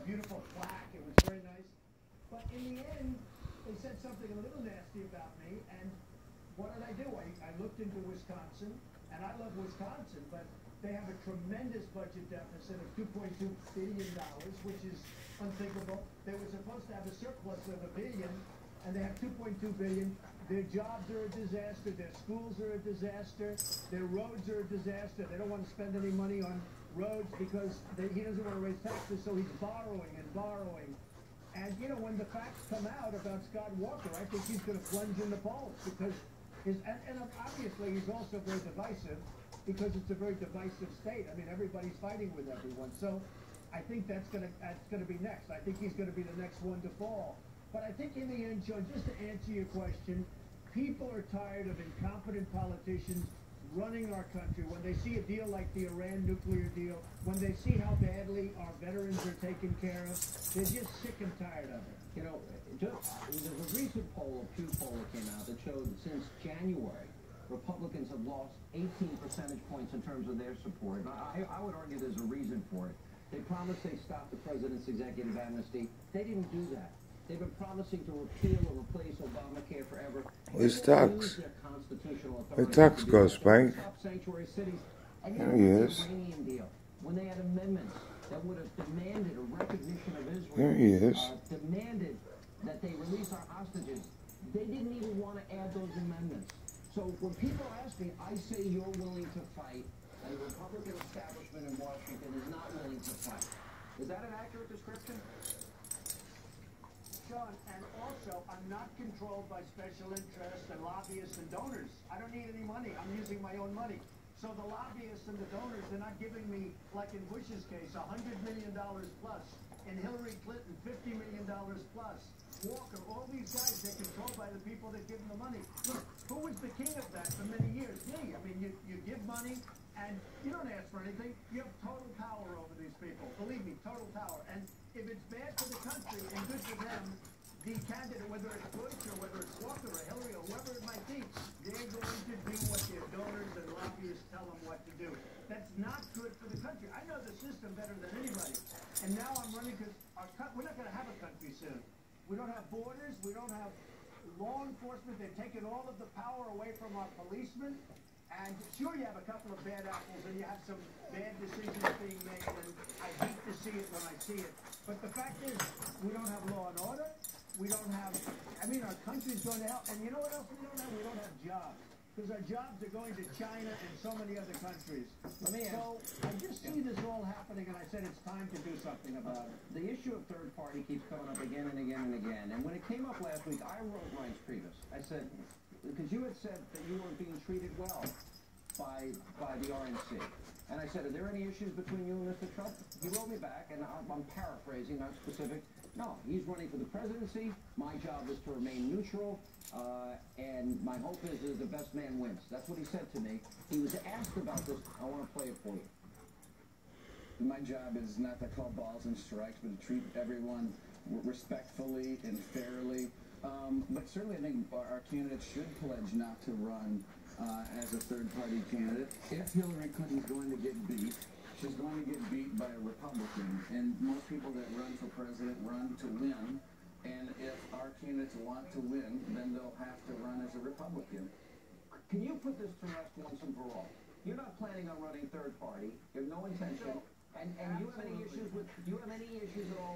beautiful plaque. It was very nice. But in the end, they said something a little nasty about me. And what did I do? I looked into Wisconsin, and I love Wisconsin, but they have a tremendous budget deficit of $2.2 billion, which is unthinkable. They were supposed to have a surplus of $1 billion, and they have $2.2 billion. Their jobs are a disaster. Their schools are a disaster. Their roads are a disaster. They don't want to spend any money on roads because he doesn't want to raise taxes, so he's borrowing and borrowing. And, you know, when the facts come out about Scott Walker, I think he's going to plunge in the polls because and obviously he's also very divisive because it's a very divisive state. I mean, everybody's fighting with everyone. So I think that's going to be next. I think he's going to be the next one to fall. But I think in the end, Joe, just to answer your question, people are tired of incompetent politicians running our country. When they see a deal like the Iran nuclear deal, when they see how badly our veterans are taken care of, they're just sick and tired of it. You know, there's a recent poll, a Pew poll that came out that showed that since January, Republicans have lost 18 percentage points in terms of their support. And I would argue there's a reason for it. They promised they stopped the president's executive amnesty. They didn't do that. They've been promising to repeal or replace Obamacare forever. His tax. The tax goes, Spank. Sanctuary cities. And there he is. The Iranian deal, when they had amendments that would have demanded a recognition of Israel. There he is. Demanded that they release our hostages. They didn't even want to add those amendments. So when people ask me, I say you're willing to fight, and the Republican establishment in Washington is not willing to fight. Is that an accurate description? Sean, and also, I'm not controlled by special interests and lobbyists and donors. I don't need any money. I'm using my own money. So the lobbyists and the donors, they're not giving me, like in Bush's case, $100 million plus. In Hillary Clinton, $50 million plus. Walker, all these guys, they're controlled by the people that give them the money. Look, who was the king of that for many years? Me. I mean, you give money, and you don't ask for anything. You have total power over these people. Believe me, total power. And if it's bad for the country and good for them, the candidate, whether it's Bush or whether it's Walker or Hillary or whoever it might be, they're going to do what their donors and lobbyists tell them what to do. That's not good for the country. I know the system better than anybody. And now I'm running because we're not going to have a country soon. We don't have borders. We don't have law enforcement. They've taken all of the power away from our policemen. And sure, you have a couple of bad apples and you have some bad decisions being made. And I hate to see it when I see it. But the fact is, we don't have law and order. We don't have, I mean, our country's going to hell. And you know what else we don't have? We don't have jobs. Because our jobs are going to China and so many other countries. So I just see this all happening, and I said it's time to do something about it. The issue of third party keeps coming up again and again and again. And when it came up last week, I wrote Reince Priebus. I said, because you had said that you weren't being treated well by the RNC. And I said, are there any issues between you and Mr. Trump? He wrote me back, and I'm paraphrasing, not specific. No, he's running for the presidency. My job is to remain neutral, and my hope is that the best man wins. That's what he said to me. He was asked about this. I want to play it for you. My job is not to call balls and strikes, but to treat everyone respectfully and fairly. But certainly I think our candidates should pledge not to run as a third-party candidate. If Hillary Clinton's going to get beat, she's going to get beat by a Republican. And most people that run for president run to win. And if our candidates want to win, then they'll have to run as a Republican. Can you put this to rest once and for all? You're not planning on running third party. You have no intention. And you have any issues at all?